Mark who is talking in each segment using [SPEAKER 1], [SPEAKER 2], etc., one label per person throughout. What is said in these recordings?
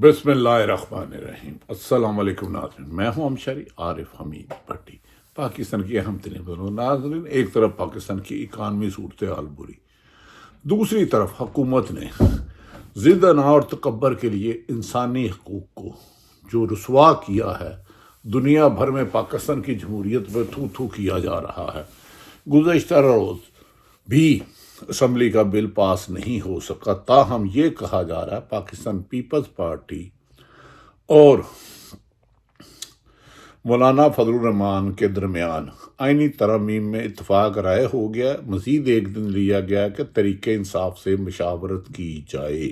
[SPEAKER 1] بسم اللہ الرحمن الرحیم۔ السلام علیکم ناظرین، میں ہوں ہمشری عارف حمید بھٹی۔ پاکستان کی اہم ترین خبروں۔ ناظرین، ایک طرف پاکستان کی اکانوی صورتحال بری، دوسری طرف حکومت نے ضد انا اور تکبر کے لیے انسانی حقوق کو جو رسوا کیا ہے، دنیا بھر میں پاکستان کی جمہوریت پہ تھو تھو کیا جا رہا ہے۔ گزشتہ روز بھی اسمبلی کا بل پاس نہیں ہو سکا، تاہم یہ کہا جا رہا ہے پاکستان پیپلز پارٹی اور مولانا فضل الرحمان کے درمیان آئینی ترامیم میں اتفاق رائے ہو گیا۔ مزید ایک دن لیا گیا کہ طریق انصاف سے مشاورت کی جائے۔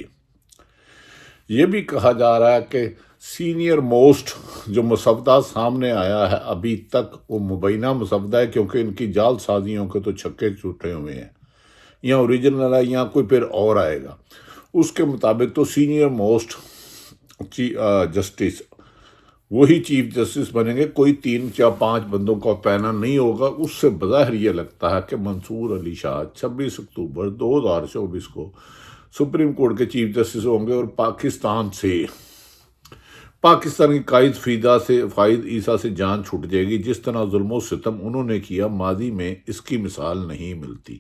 [SPEAKER 1] یہ بھی کہا جا رہا ہے کہ سینئر موسٹ جو مسودہ سامنے آیا ہے، ابھی تک وہ مبینہ مسودہ ہے کیونکہ ان کی جعل سازیوں کے تو چھکے چھوٹے ہوئے ہیں، یا اوریجنل ہے یا کوئی پھر اور آئے گا۔ اس کے مطابق تو سینئر موسٹ جسٹس وہی چیف جسٹس بنیں گے، کوئی 3 یا 5 بندوں کا پینل نہیں ہوگا۔ اس سے بظاہر یہ لگتا ہے کہ منصور علی شاہ 26 اکتوبر 2024 کو سپریم کورٹ کے چیف جسٹس ہوں گے، اور پاکستان کی قائد فائد عیسیٰ سے جان چھوٹ جائے گی۔ جس طرح ظلم و ستم انہوں نے کیا ماضی میں، اس کی مثال نہیں ملتی۔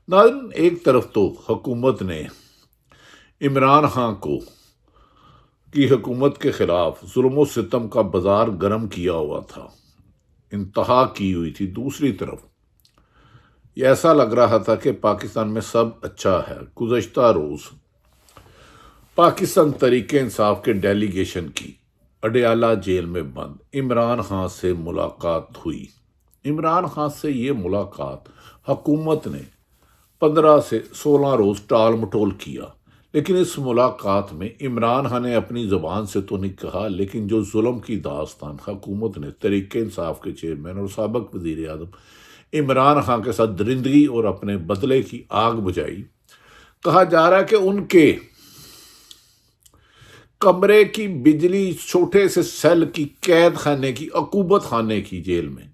[SPEAKER 1] ناظرین، ایک طرف تو حکومت نے عمران خان کی حکومت کے خلاف ظلم و ستم کا بازار گرم کیا ہوا تھا، انتہا کی ہوئی تھی۔ دوسری طرف یہ ایسا لگ رہا تھا کہ پاکستان میں سب اچھا ہے۔ گزشتہ روز پاکستان تحریک انصاف کے ڈیلیگیشن کی اڈیالہ جیل میں بند عمران خان سے ملاقات ہوئی۔ عمران خان سے یہ ملاقات حکومت نے 15 سے 16 روز ٹال مٹول کیا، لیکن اس ملاقات میں عمران خان نے اپنی زبان سے تو نہیں کہا، لیکن جو ظلم کی داستان حکومت نے تحریک انصاف کے چیئرمین اور سابق وزیر اعظم عمران خان کے ساتھ درندگی اور اپنے بدلے کی آگ بجھائی۔ کہا جا رہا ہے کہ ان کے کمرے کی بجلی چھوٹے سے سیل کی قید خانے کی عقوبت خانے کی جیل میں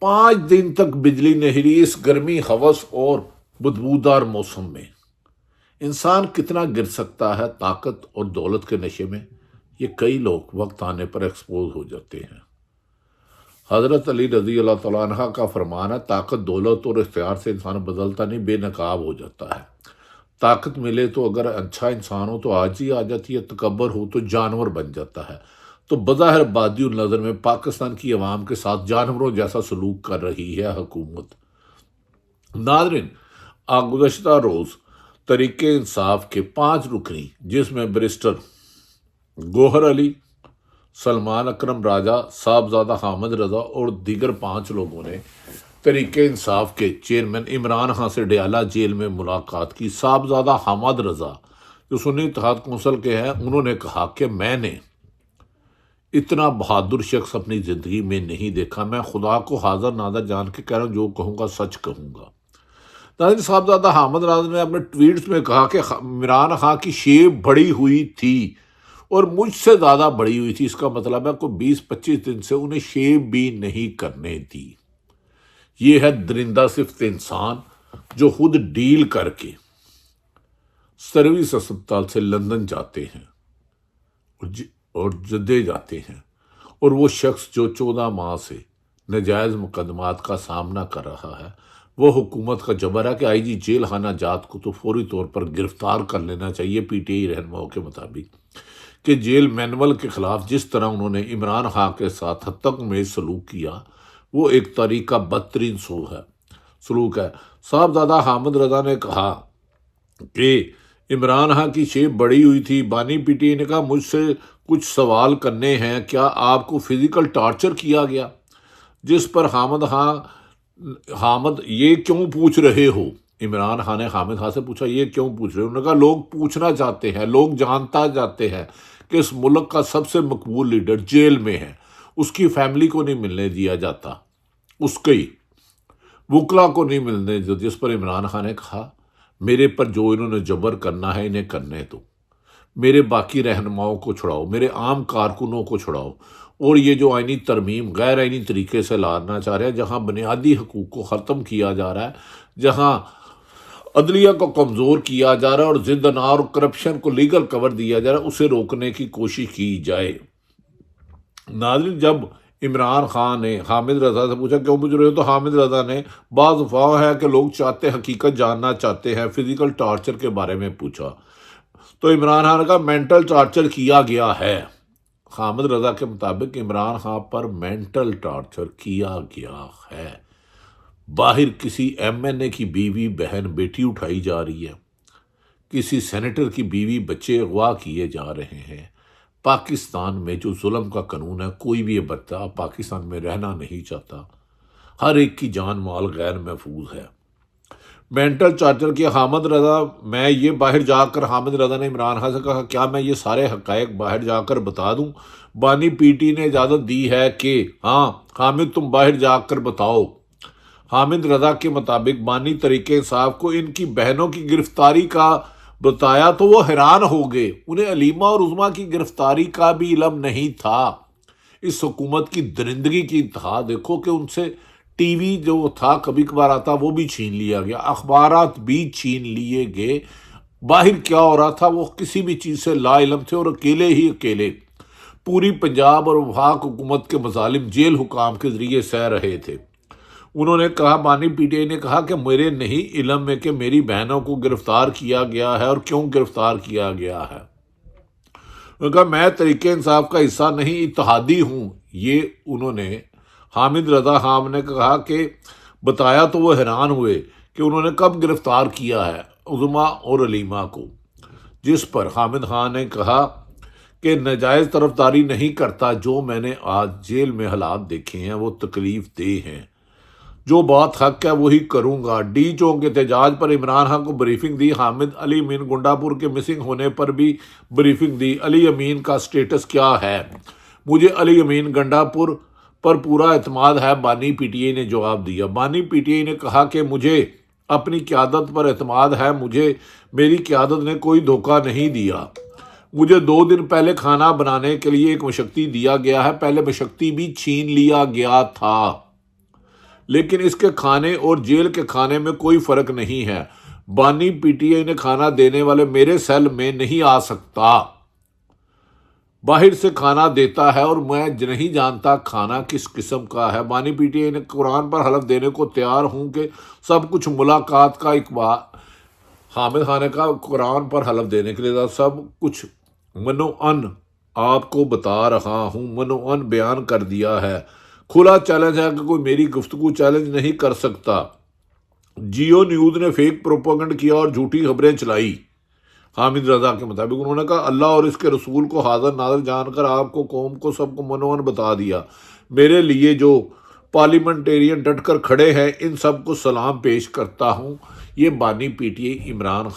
[SPEAKER 1] 5 دن تک بجلی نہیں رہی۔ اس گرمی، ہوس اور بدبودار موسم میں انسان کتنا گر سکتا ہے طاقت اور دولت کے نشے میں؟ یہ کئی لوگ وقت آنے پر ایکسپوز ہو جاتے ہیں۔ حضرت علی رضی اللہ تعالیٰ عنہ کا فرمان ہے، طاقت، دولت اور اختیار سے انسان بدلتا نہیں، بے نقاب ہو جاتا ہے۔ طاقت ملے تو اگر اچھا انسان ہو تو عاجزی آ جاتی ہے، تکبر ہو تو جانور بن جاتا ہے۔ تو بظاہر بادی النظر میں پاکستان کی عوام کے ساتھ جانوروں جیسا سلوک کر رہی ہے حکومت۔ ناظرین، گزشتہ روز تحریک انصاف کے 5 رکنی، جس میں بیرسٹر گوہر علی، سلمان اکرم راجہ، صاحبزادہ حامد رضا اور دیگر 5 لوگوں نے تحریک انصاف کے چیئرمین عمران خان سے ڈیالہ جیل میں ملاقات کی۔ صاحبزادہ حامد رضا جو سنی اتحاد کونسل کے ہیں، انہوں نے کہا کہ میں نے اتنا بہادر شخص اپنی زندگی میں نہیں دیکھا، میں خدا کو حاضر ناظر جان کے کہہ رہا ہوں، جو کہوں گا سچ کہوں گا۔ ناظرین، صاحبزادہ حامد رضا نے اپنے ٹویٹس میں کہا کہ عمران خان کی شیب بڑی ہوئی تھی اور مجھ سے زیادہ بڑی ہوئی تھی۔ اس کا مطلب ہے کوئی 20-25 دن سے انہیں شیب بھی نہیں کرنے دی۔ یہ ہے درندہ صفت انسان جو خود ڈیل کر کے سروس اسپتال سے لندن جاتے ہیں اور جدے جاتے ہیں، اور وہ شخص جو 14 ماہ سے ناجائز مقدمات کا سامنا کر رہا ہے، وہ حکومت کا جبر ہے کہ آئی جی جیل خانہ جات کو تو فوری طور پر گرفتار کر لینا چاہیے۔ پی ٹی آئی رہنماؤں کے مطابق کہ جیل مینول کے خلاف جس طرح انہوں نے عمران خان کے ساتھ حد تک میں سلوک کیا، وہ ایک طریقہ بدترین سلوک ہے۔ صاحبزادہ حامد رضا نے کہا کہ عمران خان کی شیب بڑی ہوئی تھی۔ بانی پی ٹی آئی نے کہا مجھ سے کچھ سوال کرنے ہیں، کیا آپ کو فزیکل ٹارچر کیا گیا؟ جس پر حامد یہ کیوں پوچھ رہے ہو؟ عمران خان نے حامد خان سے پوچھا یہ کیوں پوچھ رہے ہو؟ انہوں نے کہا لوگ پوچھنا چاہتے ہیں، لوگ جانتا جاتے ہیں کہ اس ملک کا سب سے مقبول لیڈر جیل میں ہے، اس کی فیملی کو نہیں ملنے دیا جاتا، اس کی وکلا کو نہیں ملنے دیا۔ جس پر عمران خان نے کہا میرے پر جو انہوں نے جبر کرنا ہے انہیں کرنے دو، میرے باقی رہنماؤں کو چھڑاؤ، میرے عام کارکنوں کو چھڑاؤ، اور یہ جو آئینی ترمیم غیر آئینی طریقے سے لانا چاہ رہے ہیں، جہاں بنیادی حقوق کو ختم کیا جا رہا ہے، جہاں عدلیہ کو کمزور کیا جا رہا ہے اور زندانار اور کرپشن کو لیگل کور دیا جا رہا ہے، اسے روکنے کی کوشش کی جائے۔ ناظرین، جب عمران خان نے حامد رضا سے پوچھا کیوں پوچھ رہے ہو، تو حامد رضا نے بعض افواہ ہے کہ لوگ چاہتے حقیقت جاننا چاہتے ہیں، فزیکل ٹارچر کے بارے میں پوچھا، تو عمران خان نے کہا مینٹل ٹارچر کیا گیا ہے۔ حامد رضا کے مطابق عمران خان پر مینٹل ٹارچر کیا گیا ہے۔ باہر کسی ایم این اے کی بیوی بہن بیٹی اٹھائی جا رہی ہے، کسی سینیٹر کی بیوی بچے اغوا کیے جا رہے ہیں۔ پاکستان میں جو ظلم کا قانون ہے، کوئی بھی یہ بچہ پاکستان میں رہنا نہیں چاہتا، ہر ایک کی جان مال غیر محفوظ ہے۔ مینٹل چارجر کی حامد رضا، میں یہ باہر جا کر، حامد رضا نے عمران خان سے کہا کیا میں یہ سارے حقائق باہر جا کر بتا دوں؟ بانی پی ٹی نے اجازت دی ہے کہ ہاں حامد تم باہر جا کر بتاؤ۔ حامد رضا کے مطابق بانی تحریک انصاف کو ان کی بہنوں کی گرفتاری کا بتایا تو وہ حیران ہو گئے، انہیں علیمہ اور عظمیٰ کی گرفتاری کا بھی علم نہیں تھا۔ اس حکومت کی درندگی کی انتہا دیکھو کہ ان سے ٹی وی جو تھا کبھی کبھار آتا وہ بھی چھین لیا گیا، اخبارات بھی چھین لیے گئے، باہر کیا ہو رہا تھا وہ کسی بھی چیز سے لا علم تھے، اور اکیلے پوری پنجاب اور وفاق حکومت کے مظالم جیل حکام کے ذریعے سہ رہے تھے۔ انہوں نے کہا، بانی پی ٹی آئی نے کہا کہ میرے نہیں علم میں کہ میری بہنوں کو گرفتار کیا گیا ہے اور کیوں گرفتار کیا گیا ہے۔ انہوں نے کہا میں تحریک انصاف کا حصہ نہیں، اتحادی ہوں۔ یہ انہوں نے حامد رضا خان نے کہا کہ بتایا تو وہ حیران ہوئے کہ انہوں نے کب گرفتار کیا ہے عظمیٰ اور علیمہ کو، جس پر حامد خان نے کہا کہ ناجائز طرفداری نہیں کرتا، جو میں نے آج جیل میں حالات دیکھے ہیں وہ تکلیف دہ ہیں، جو بات حق ہے وہی کروں گا۔ ڈی چوک احتجاج پر عمران خان کو بریفنگ دی، حامد علی امین گنڈا پور کے مسنگ ہونے پر بھی بریفنگ دی۔ علی امین کا سٹیٹس کیا ہے؟ مجھے علی امین گنڈا پور پر پورا اعتماد ہے، بانی پی ٹی آئی نے جواب دیا۔ بانی پی ٹی آئی نے کہا کہ مجھے اپنی قیادت پر اعتماد ہے، مجھے میری قیادت نے کوئی دھوکہ نہیں دیا۔ مجھے 2 دن پہلے کھانا بنانے کے لیے ایک مشقتی دیا گیا ہے، پہلے مشقتی بھی چھین لیا گیا تھا، لیکن اس کے کھانے اور جیل کے کھانے میں کوئی فرق نہیں ہے۔ بانی پی ٹی آئی نے کھانا دینے والے میرے سیل میں نہیں آ سکتا، باہر سے کھانا دیتا ہے اور میں نہیں جانتا کھانا کس قسم کا ہے۔ بانی پی ٹی آئی نے قرآن پر حلف دینے کو تیار ہوں کہ سب کچھ ملاقات کا اقبال۔ حامد خان نے کہا قرآن پر حلف دینے کے لیے سب کچھ منوعن آپ کو بتا رہا ہوں، منوعن بیان کر دیا ہے، کھلا چیلنج ہے کہ کوئی میری گفتگو چیلنج نہیں کر سکتا۔ جیو نیوز نے فیک پروپیگنڈ کیا اور جھوٹی خبریں چلائی۔ حامد رضا کے مطابق انہوں نے کہا اللہ اور اس کے رسول کو حاضر ناظر جان کر آپ کو، قوم کو، سب کو منوعن بتا دیا۔ میرے لیے جو پارلیمنٹیرین ڈٹ کر کھڑے ہیں ان سب کو سلام پیش کرتا ہوں۔ یہ بانی P T I Imran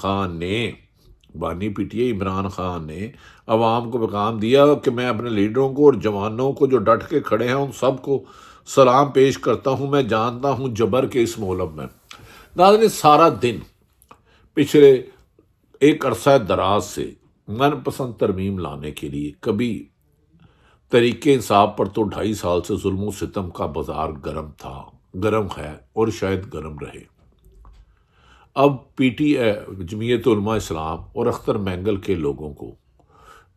[SPEAKER 1] Khan نے عوام کو پیغام دیا کہ میں اپنے لیڈروں کو اور جوانوں کو جو ڈٹ کے کھڑے ہیں ان سب کو سلام پیش کرتا ہوں، میں جانتا ہوں جبر کے اس مولب میں۔ ناظرین، سارا دن پچھلے ایک عرصہ دراز سے من پسند ترمیم لانے کے لیے، کبھی تحریک انصاف پر تو 2.5 سال سے ظلم و ستم کا بازار گرم ہے اور شاید گرم رہے۔ اب پی ٹی آئی، جمعیت علماء اسلام اور اختر مینگل کے لوگوں کو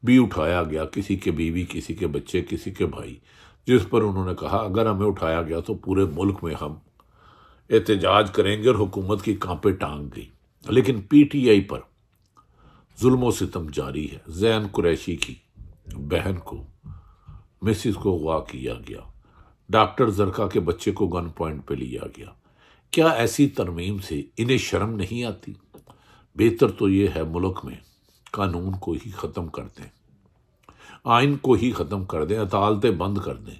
[SPEAKER 1] بھی اٹھایا گیا، کسی کے بیوی، کسی کے بچے، کسی کے بھائی، جس پر انہوں نے کہا اگر ہمیں اٹھایا گیا تو پورے ملک میں ہم احتجاج کریں گے، اور حکومت کی کانپے ٹانگ گئی۔ لیکن پی ٹی آئی پر ظلم و ستم جاری ہے۔ زین قریشی کی بہن کو، مسز کو اغوا کیا گیا، ڈاکٹر زرکا کے بچے کو گن پوائنٹ پہ لیا گیا۔ کیا ایسی ترمیم سے انہیں شرم نہیں آتی؟ بہتر تو یہ ہے ملک میں قانون کو ہی ختم کر دیں، آئین کو ہی ختم کر دیں، عدالتیں بند کر دیں۔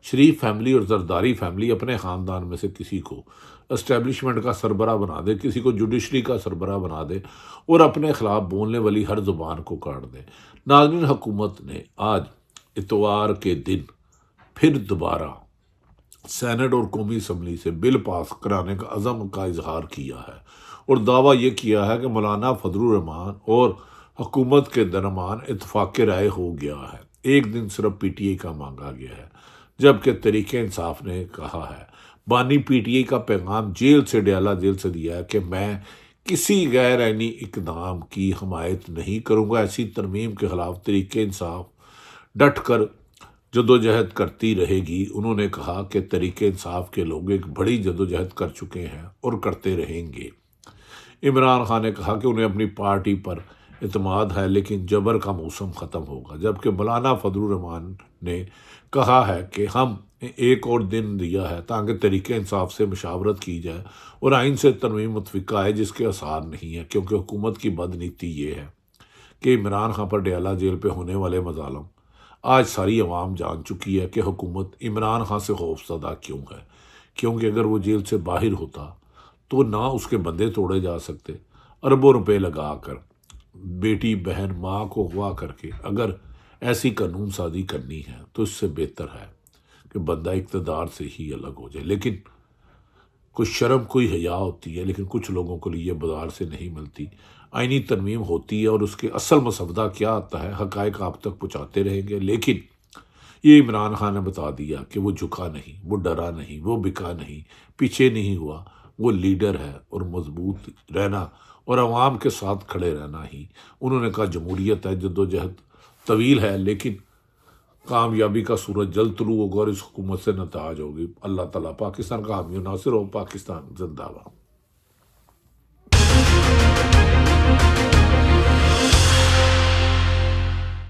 [SPEAKER 1] شریف فیملی اور زرداری فیملی اپنے خاندان میں سے کسی کو اسٹیبلشمنٹ کا سربراہ بنا دے، کسی کو جوڈیشری کا سربراہ بنا دے، اور اپنے خلاف بولنے والی ہر زبان کو کاٹ دے۔ ناظرین، حکومت نے آج اتوار کے دن پھر دوبارہ سینٹ اور قومی اسمبلی سے بل پاس کرانے کا عزم کا اظہار کیا ہے، اور دعویٰ یہ کیا ہے کہ مولانا فضل الرحمان اور حکومت کے درمیان اتفاق رائے ہو گیا ہے۔ ایک دن صرف پی ٹی آئی کا مانگا گیا ہے، جبکہ تحریک انصاف نے کہا ہے۔ بانی پی ٹی آئی کا پیغام جیل سے، ڈیالہ جیل سے دیا ہے کہ میں کسی غیر آئینی اقدام کی حمایت نہیں کروں گا۔ ایسی ترمیم کے خلاف تحریک انصاف ڈٹ کر جدوجہد کرتی رہے گی۔ انہوں نے کہا کہ تحریک انصاف کے لوگ ایک بڑی جدوجہد کر چکے ہیں اور کرتے رہیں گے۔ عمران خان نے کہا کہ انہیں اپنی پارٹی پر اعتماد ہے لیکن جبر کا موسم ختم ہوگا، جبکہ مولانا فضل الرحمان نے کہا ہے کہ ہم ایک اور دن دیا ہے تاکہ تحریک انصاف سے مشاورت کی جائے اور آئین سے ترمیم متفقہ ہے جس کے آثار نہیں ہے، کیونکہ حکومت کی بدنیتی یہ ہے کہ عمران خان پر ڈیالہ جیل پہ ہونے والے مظالم آج ساری عوام جان چکی ہے کہ حکومت عمران خان سے خوف زدہ کیوں ہے، کیونکہ اگر وہ جیل سے باہر ہوتا تو نہ اس کے بندے توڑے جا سکتے، اربوں روپے لگا کر بیٹی بہن ماں کو اغوا کر کے اگر ایسی قانون سازی کرنی ہے تو اس سے بہتر ہے کہ بندہ اقتدار سے ہی الگ ہو جائے۔ لیکن کچھ شرم کوئی حیا ہوتی ہے، لیکن کچھ لوگوں کو لیے بازار سے نہیں ملتی۔ آئینی ترمیم ہوتی ہے اور اس کے اصل مسودہ کیا آتا ہے، حقائق آپ تک پہنچاتے رہیں گے، لیکن یہ عمران خان نے بتا دیا کہ وہ جھکا نہیں، وہ ڈرا نہیں، وہ بکا نہیں، پیچھے نہیں ہوا، وہ لیڈر ہے اور مضبوط رہنا اور عوام کے ساتھ کھڑے رہنا ہی۔ انہوں نے کہا جمہوریت ہے، جدوجہد طویل ہے، لیکن کامیابی کا سورج جلد طلوع ہوگا اور اس حکومت سے نتاج ہوگی۔ اللہ تعالیٰ پاکستان کا حامی و ناصر ہو۔ پاکستان زندہ باد۔